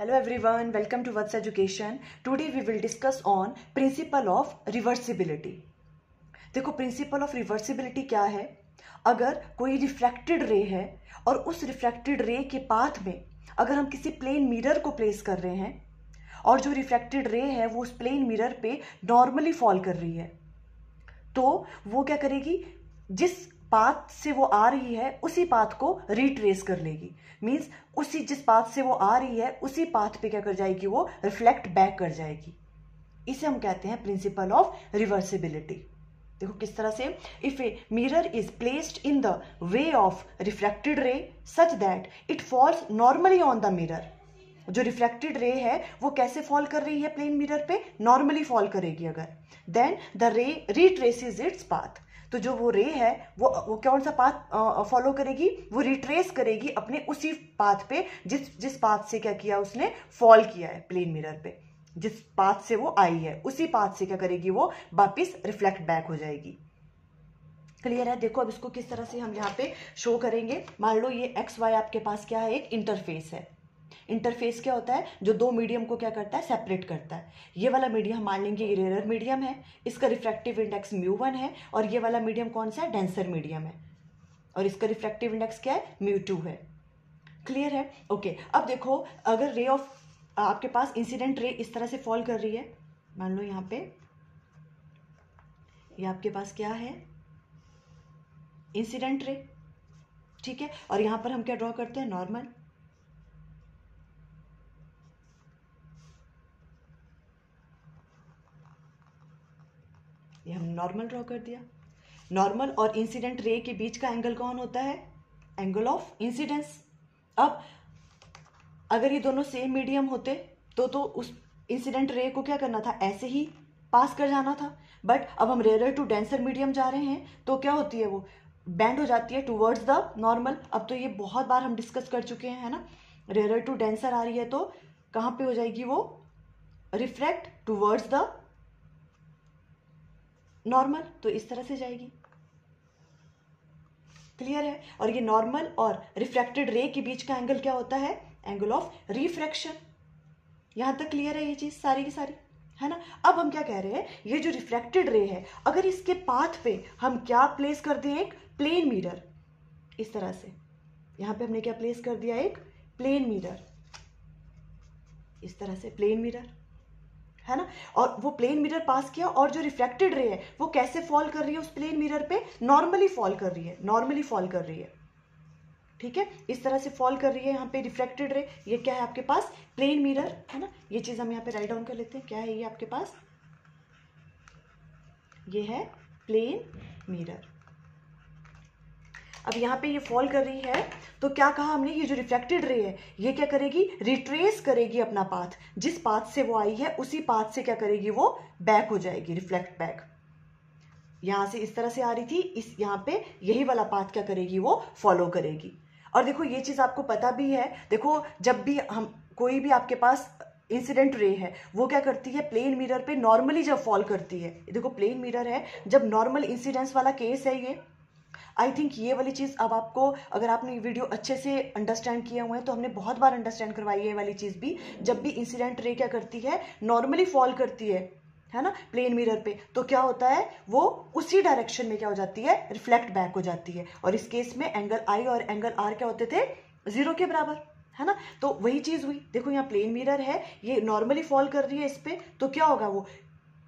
Hello everyone, welcome to What's Education. Today we will discuss on principle of reversibility. देखो principle of reversibility क्या है। अगर कोई refracted ray है और उस रिफ्रैक्टेड रे के पाथ में अगर हम किसी प्लेन मिरर को प्लेस कर रहे हैं और जो रिफ्रैक्टेड रे है वो उस प्लेन मिरर पे नॉर्मली फॉल कर रही है, तो वो क्या करेगी, जिस पाथ से वो आ रही है उसी पाथ को रिट्रेस कर लेगी। मींस उसी जिस पाथ से वो आ रही है उसी पाथ पे क्या कर जाएगी, वो रिफ्लेक्ट बैक कर जाएगी। इसे हम कहते हैं प्रिंसिपल ऑफ रिवर्सिबिलिटी। देखो किस तरह से, if a mirror is placed in the way of refracted ray such that it falls normally on the mirror. जो रिफ्रैक्टेड रे है वो कैसे फॉल कर रही है प्लेन मिरर पे, नॉर्मली फॉल करेगी अगर, then the ray retraces its path. तो जो वो रे है वो कौन सा पाथ फॉलो करेगी, वो रिट्रेस करेगी अपने उसी पाथ पे जिस पाथ से क्या किया उसने, फॉल किया है प्लेन मिरर पे। जिस पाथ से वो आई है उसी पाथ से क्या करेगी, वो वापिस रिफ्लेक्ट बैक हो जाएगी। क्लियर है। देखो अब इसको किस तरह से हम यहाँ पे शो करेंगे। मान लो ये एक्स वाई आपके पास क्या है, एक इंटरफेस है। इंटरफेस क्या होता है, जो दो मीडियम को क्या करता है, सेपरेट करता है। ये वाला मीडियम मान लेंगे ये रेयर मीडियम है, इसका रिफ्रैक्टिव इंडेक्स μ1 है, और ये वाला मीडियम कौन सा है, डेंसर मीडियम है, और इसका रिफ्रैक्टिव इंडेक्स क्या है, μ2 है। क्लियर है। ओके अब देखो, अगर रे ऑफ आपके पास इंसिडेंट रे इस तरह से फॉल कर रही है, मान लो यहाँ पे ये आपके पास क्या है, इंसिडेंट रे, ठीक है, और यहां पर हम क्या ड्रॉ करते हैं, नॉर्मल। ये हम नॉर्मल ड्रॉ कर दिया। नॉर्मल और इंसिडेंट रे के बीच का एंगल कौन होता है, एंगल ऑफ इंसिडेंस। अब अगर ये दोनों सेम मीडियम होते तो उस इंसिडेंट रे को क्या करना था, ऐसे ही पास कर जाना था। बट अब हम रेयर टू डेंसर मीडियम जा रहे हैं तो क्या होती है, वो बेंड हो जाती है टूवर्ड्स द नॉर्मल। अब तो ये बहुत बार हम डिस्कस कर चुके हैं, है ना। रेयर टू डेंसर आ रही है तो कहाँ पे हो जाएगी, वो रिफ्रैक्ट टूवर्ड्स द नॉर्मल, तो इस तरह से जाएगी। क्लियर है। और ये नॉर्मल और रिफ्रैक्टेड रे के बीच का एंगल क्या होता है, एंगल ऑफ रिफ्रैक्शन। यहां तक क्लियर है ये चीज सारी की सारी, है ना। अब हम क्या कह रहे हैं, ये जो रिफ्रैक्टेड रे है अगर इसके पाथ पे हम क्या प्लेस कर दें, एक प्लेन मिरर, इस तरह से। यहां पे हमने क्या प्लेस कर दिया, एक प्लेन मिरर, इस तरह से प्लेन मिरर, है ना। और वो प्लेन मिरर पास किया, और जो रिफ्रैक्टेड रे है वो कैसे फॉल कर रही है उस प्लेन मिरर पे, नॉर्मली फॉल कर रही है, नॉर्मली फॉल कर रही है, ठीक है, इस तरह से फॉल कर रही है यहाँ पे रिफ्रैक्टेड रे। ये क्या है आपके पास, प्लेन मिरर, है ना। ये चीज हम यहाँ पे राइट डाउन कर लेते हैं, क्या है ये आपके पास, ये है प्लेन मिरर। अब यहाँ पे ये फॉल कर रही है तो क्या कहा हमने, ये जो रिफ्रैक्टेड रे है ये क्या करेगी, रिट्रेस करेगी अपना पाथ, जिस पाथ से वो आई है उसी पाथ से क्या करेगी, वो बैक हो जाएगी, रिफ्लेक्ट बैक। यहां से इस तरह से आ रही थी, इस यहाँ पे यही वाला पाथ क्या करेगी, वो फॉलो करेगी। और देखो ये चीज आपको पता भी है, देखो जब भी हम कोई भी आपके पास इंसिडेंट रे है वो क्या करती है, प्लेन मिरर पे नॉर्मली जब फॉल करती है, देखो प्लेन मिरर है, जब नॉर्मल इंसिडेंस वाला केस है ये, आई थिंक ये वाली चीज अब आपको, अगर आपने वीडियो अच्छे से अंडरस्टैंड किए हुए हैं तो हमने बहुत बार अंडरस्टैंड करवाई है ये वाली चीज भी। जब भी इंसिडेंट रे क्या करती है, नॉर्मली फॉल करती है ना, प्लेन मिरर पे, तो क्या होता है, वो उसी डायरेक्शन में क्या हो जाती है, रिफ्लेक्ट बैक हो जाती है। और इस केस में एंगल आई और एंगल आर क्या होते थे, 0 के बराबर, है ना। तो वही चीज हुई, देखो यहाँ प्लेन मिरर है, ये नॉर्मली फॉल कर रही है इस पे, तो क्या होगा, वो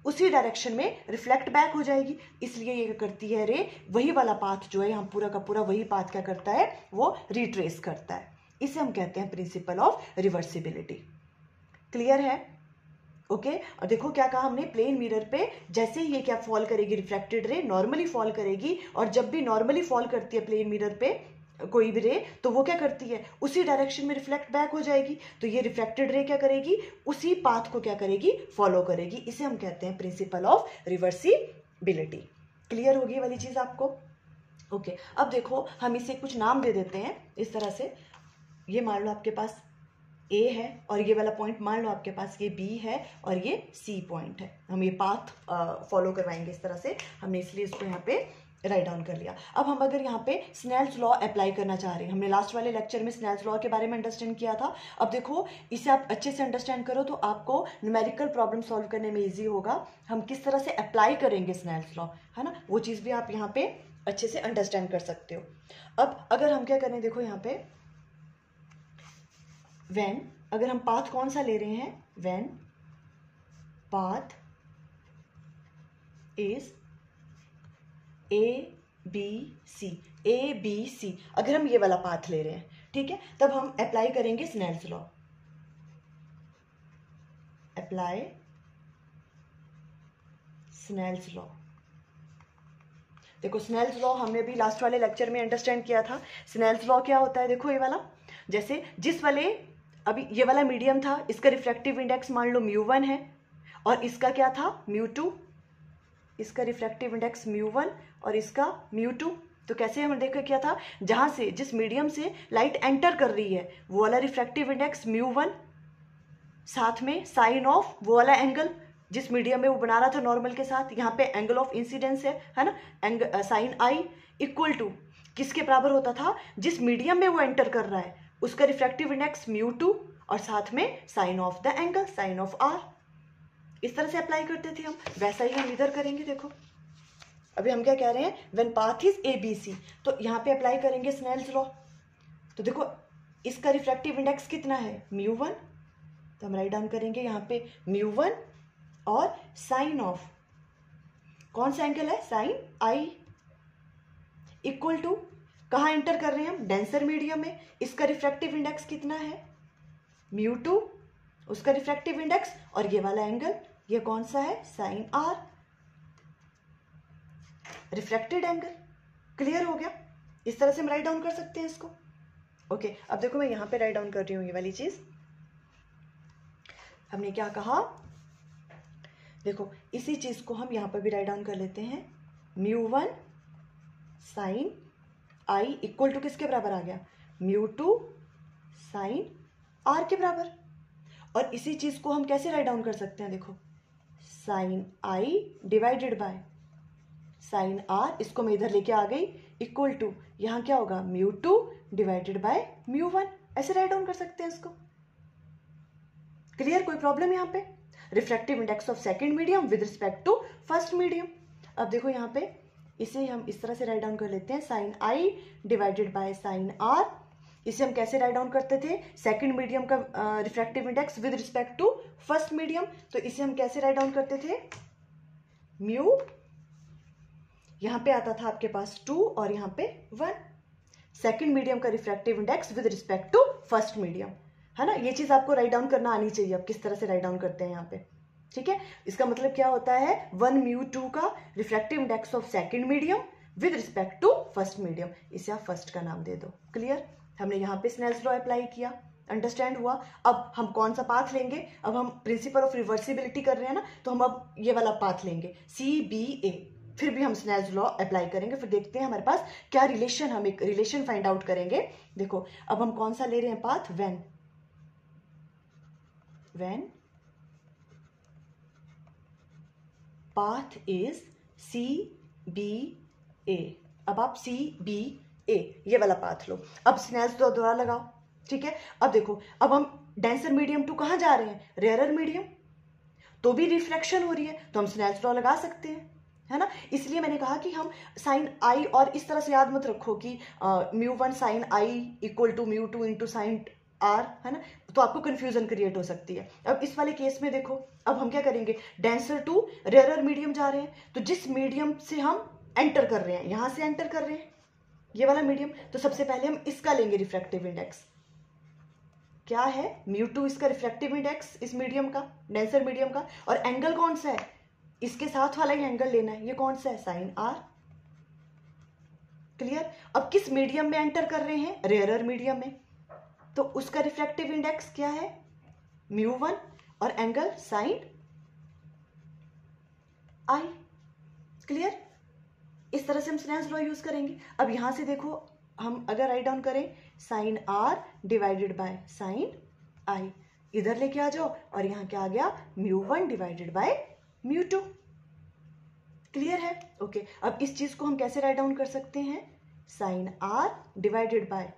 उसी डायरेक्शन में रिफ्लेक्ट बैक हो जाएगी। इसलिए ये करती है रे, वही वाला पाथ जो है यहाँ पूरा का पूरा वही पाथ क्या करता है, वो रिट्रेस करता है। इसे हम कहते हैं प्रिंसिपल ऑफ रिवर्सिबिलिटी। क्लियर है। ओके और देखो क्या कहा हमने, प्लेन मिरर पे जैसे ही ये क्या फॉल करेगी, रिफ्रैक्टेड रे नॉर्मली फॉल करेगी, और जब भी नॉर्मली फॉल करती है प्लेन मिरर पे कोई भी रे, तो वो क्या करती है, उसी डायरेक्शन में रिफ्लेक्ट बैक हो जाएगी। तो ये रिफ्लेक्टेड रे क्या करेगी, उसी पाथ को क्या करेगी, फॉलो करेगी। इसे हम कहते हैं प्रिंसिपल ऑफ रिवर्सिबिलिटी। क्लियर होगी वाली चीज आपको। ओके अब देखो हम इसे कुछ नाम दे देते हैं इस तरह से। ये मान लो आपके पास ए है, और ये वाला पॉइंट मान लो आपके पास ये बी है, और ये सी पॉइंट है। हम ये पाथ फॉलो करवाएंगे इस तरह से, हमने इसलिए इसको यहाँ पे राइट डाउन कर लिया। अब हम अगर यहाँ पे स्नेल्स लॉ अप्लाई करना चाह रहे हैं, हमने लास्ट वाले लेक्चर में स्नेल्स लॉ के बारे में अंडरस्टैंड किया था। अब देखो इसे आप अच्छे से अंडरस्टैंड करो तो आपको न्यूमेरिकल प्रॉब्लम सॉल्व करने में इजी होगा। हम किस तरह से अप्लाई करेंगे स्नेल्स लॉ, है ना, वो चीज़ भी आप यहाँ पे अच्छे से अंडरस्टैंड कर सकते हो। अब अगर हम क्या करें, देखो यहाँ पे व्हेन, अगर हम पाथ कौन सा ले रहे हैं, when path is A B C, अगर हम ये वाला पाथ ले रहे हैं, ठीक है, तब हम अप्लाई करेंगे Snell's law. Apply Snell's law. देखो स्नेल्स लॉ हमने भी लास्ट वाले लेक्चर में अंडरस्टैंड किया था। स्नेल्स लॉ क्या होता है, देखो ये वाला, जैसे जिस वाले, अभी ये वाला मीडियम था, इसका रिफ्रैक्टिव इंडेक्स मान लो μ1 है और इसका क्या था μ2, इसका रिफ्रैक्टिव इंडेक्स μ1 और इसका μ2। तो कैसे हमने देखा क्या था, जहां से जिस मीडियम से लाइट एंटर कर रही है वो वाला रिफ्रैक्टिव इंडेक्स μ1, साथ में साइन ऑफ वो वाला एंगल जिस मीडियम में वो बना रहा था नॉर्मल के साथ, यहाँ पे एंगल ऑफ इंसिडेंस है ना, साइन आई इक्वल टू किसके बराबर होता था, जिस मीडियम में वो एंटर कर रहा है उसका रिफ्रैक्टिव इंडेक्स μ2 और साथ में sine of the angle, sine of R. इस तरह से अप्लाई करते थे हम, वैसा ही हम इधर करेंगे। देखो अभी हम क्या कह रहे हैं, when path is A B C, तो यहाँ पे अप्लाई करेंगे स्नेल्स लॉ। तो देखो इसका रिफ्रैक्टिव इंडेक्स कितना है, μ1, तो हम राइट डाउन करेंगे यहाँ पे μ1 और साइन ऑफ कौन सा एंगल है, साइन आई, इक्वल टू कहाँ एंटर कर रहे हैं हम, डेंसर मीडियम में, इसका रिफ्रैक्टिव इंडेक्स कितना है, μ2, उसका रिफ्रैक्टिव इंडेक्स और ये वाला एंगल, ये कौन सा है, sine R, refracted angle. Clear हो गया, इस तरह से हम राइट डाउन कर सकते हैं इसको। ओके अब देखो मैं यहाँ पे राइट डाउन कर रही हूँ ये वाली चीज। हमने क्या कहा, देखो इसी चीज को हम यहाँ पर भी राइट डाउन कर लेते हैं, μ1 साइन आई इक्वल टू किसके बराबर आ गया, μ2 साइन आर के बराबर। और इसी चीज को हम कैसे राइट डाउन कर सकते हैं, देखो sine I divided by sine R, इसको मैं इधर लेके आ गई, इक्वल टू यहाँ क्या होगा, μ2 डिवाइडेड बाय μ1, ऐसे राइट डाउन कर सकते हैं इसको। क्लियर, कोई प्रॉब्लम यहाँ पे, refractive index of second medium with respect to first medium. अब देखो यहाँ पे इसे हम इस तरह से राइट डाउन कर लेते हैं, sine I divided by sine R. इसे हम कैसे राइट डाउन करते थे, सेकंड मीडियम का refractive index with respect to first medium, तो इसे हम कैसे राइट डाउन करते थे, म्यू, यहाँ पे आता था आपके पास 2 और यहाँ पे 1, सेकंड मीडियम का refractive index with respect to first medium, है ना। ये चीज आपको राइट डाउन करना आनी चाहिए, अब किस तरह से राइट डाउन करते हैं यहाँ पे, ठीक है। इसका मतलब क्या होता है, 1μ2 का refractive index of second medium with respect to first medium, इसे आप फर्स्ट का नाम दे दो। क्लियर, हमने यहाँ पे स्नेल्स लॉ अप्लाई किया, अंडरस्टैंड हुआ। अब हम कौन सा पाथ लेंगे, अब हम प्रिंसिपल ऑफ रिवर्सिबिलिटी कर रहे हैं ना, तो हम अब ये वाला पाथ लेंगे CBA, फिर भी हम स्नेल्स लॉ अप्लाई करेंगे, फिर देखते हैं हमारे पास क्या रिलेशन, हम एक रिलेशन फाइंड आउट करेंगे। देखो अब हम कौन सा ले रहे हैं path, when path is CBA, अब आप CBA ये वाला पाथ लो, अब स्नेल्स लॉ दोबारा लगाओ, ठीक है। अब देखो अब हम डेंसर मीडियम टू कहाँ जा रहे हैं, रेयरर मीडियम, तो भी रिफ्लेक्शन हो रही है, तो हम स्नेल्स लॉ लगा सकते हैं, है ना। इसलिए मैंने कहा कि हम साइन आई, और इस तरह से याद मत रखो कि μ1 sine i equal to μ2 into sine r, है ना, तो आपको कंफ्यूजन क्रिएट हो सकती है। अब इस वाले केस में देखो, अब हम क्या करेंगे, डेंसर टू रेयरर मीडियम जा रहे हैं, तो जिस मीडियम से हम एंटर कर रहे हैं, यहां से एंटर कर रहे हैं ये वाला मीडियम, तो सबसे पहले हम इसका लेंगे रिफ्रैक्टिव इंडेक्स, क्या है μ2, इसका रिफ्रैक्टिव इंडेक्स इस मीडियम का, डेंसर मीडियम का, और एंगल कौन सा है, इसके साथ वाला ही एंगल लेना है, ये कौन सा है, साइन आर। क्लियर, अब किस मीडियम में एंटर कर रहे हैं, रेयरर मीडियम में, तो उसका रिफ्रैक्टिव इंडेक्स क्या है, μ1 और एंगल साइन आई। क्लियर, इस तरह से हम स्नेल्स लॉ यूज करेंगे। अब यहां से देखो हम अगर राइट डाउन करें, sine r divided by sine i, इधर लेके आ जाओ, और यहां क्या आ गया, μ1 डिवाइडेड बाय μ2, क्लियर है? ओके, अब इस चीज को हम कैसे राइट डाउन कर सकते हैं? Sine r divided by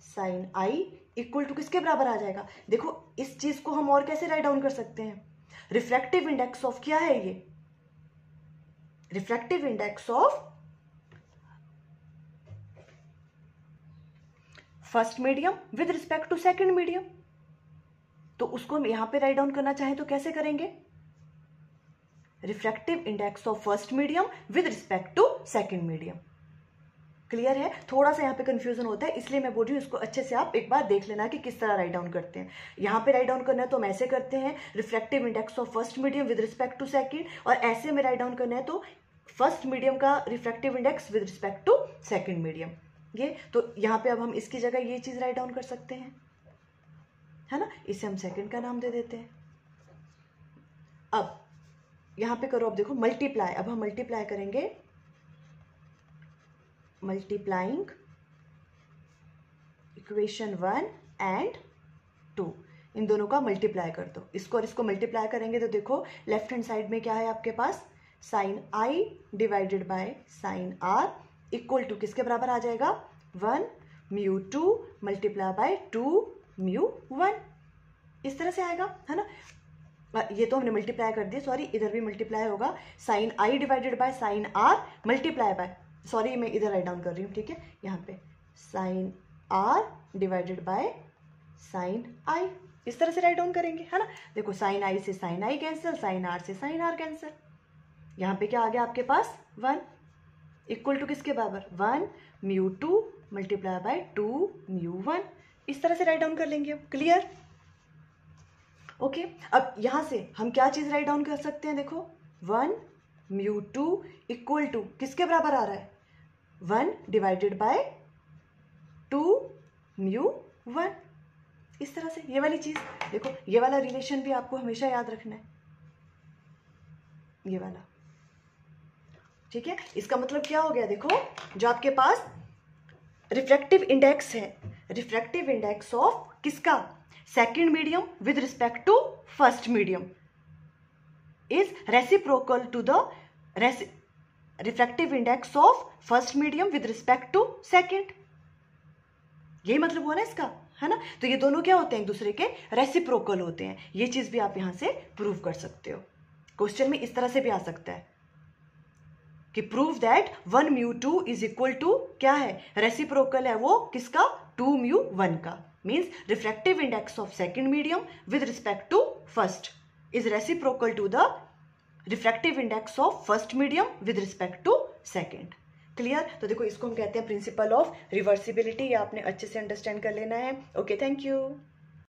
sine i equal to किसके बराबर आ जाएगा? देखो इस चीज को हम और कैसे राइट डाउन कर सकते हैं? रिफ्रैक्टिव इंडेक्स ऑफ क्या है ये? Refractive index of first medium with respect to second medium. तो उसको हम यहां पे राइट डाउन करना चाहें तो कैसे करेंगे? Refractive index of first medium with respect to second medium. Clear है? थोड़ा सा यहाँ पे कंफ्यूजन होता है, इसलिए मैं बोल रही हूँ इसको अच्छे से आप एक बार देख लेना कि किस तरह राइट डाउन करते हैं। यहाँ पे राइट डाउन करना है तो हम ऐसे करते हैं, refractive index of first medium with respect to second, और ऐसे में राइट डाउन करना है तो फर्स्ट मीडियम का refractive index with respect to second medium. ये तो यहाँ पे अब हम इसकी जगह ये चीज राइट डाउन कर सकते हैं, है ना? इसे हम सेकंड का नाम दे देते हैं। अब यहाँ पे करो, अब देखो मल्टीप्लाई, अब हम मल्टीप्लाई करेंगे, मल्टीप्लाइंग इक्वेशन 1 एंड 2, इन दोनों का मल्टीप्लाई कर दो। इसको और इसको मल्टीप्लाई करेंगे तो देखो लेफ्ट हैंड साइड में क्या है आपके पास? Sine I divided by sine r equal to किसके बराबर आ जाएगा? 1 म्यू 2 मल्टीप्लाई बाय 2 म्यू 1। इस तरह से आएगा, है ना? ये तो हमने मल्टीप्लाई कर दिया, सॉरी इधर भी मल्टीप्लाई होगा। Sine I divided by sine r multiply by, sorry मैं इधर राइट डाउन कर रही हूँ, ठीक है? यहाँ पे sine r divided by sine i, इस तरह से राइट डाउन करेंगे, है ना? देखो साइन आई से sine i cancel, sine r से साइन आर कैंसिल। यहाँ पे क्या आ गया आपके पास? 1 इक्वल टू किसके बराबर? 1 म्यू 2 मल्टीप्लाई बाय 2 म्यू 1। इस तरह से राइट डाउन कर लेंगे। क्लियर? ओके, अब यहां से हम क्या चीज राइट डाउन कर सकते हैं? देखो 1 म्यू 2 इक्वल टू किसके बराबर आ रहा है? 1 डिवाइडेड बाय 2 म्यू 1। इस तरह से ये वाली चीज देखो, ये वाला रिलेशन भी आपको हमेशा याद रखना है, ये वाला, ठीक है? इसका मतलब क्या हो गया? देखो जो आपके पास रिफ्रैक्टिव इंडेक्स है, रिफ्रैक्टिव इंडेक्स ऑफ किसका? Second medium with respect to first medium is reciprocal to the refractive index of first medium with respect to second. यही मतलब हुआ ना इसका, है ना? तो ये दोनों क्या होते हैं? एक दूसरे के रेसिप्रोकल होते हैं। ये चीज भी आप यहां से प्रूव कर सकते हो। क्वेश्चन में इस तरह से भी आ सकता है कि prove that 1 mu 2 is equal to क्या है? रेसिप्रोकल है वो किसका? 2 म्यू 1 का। Means refractive index of second medium with respect to first is reciprocal to the refractive index of first medium with respect to second. Clear? तो देखो इसको हम कहते हैं प्रिंसिपल ऑफ रिवर्सिबिलिटी। ये आपने अच्छे से अंडरस्टैंड कर लेना है। Okay, thank you.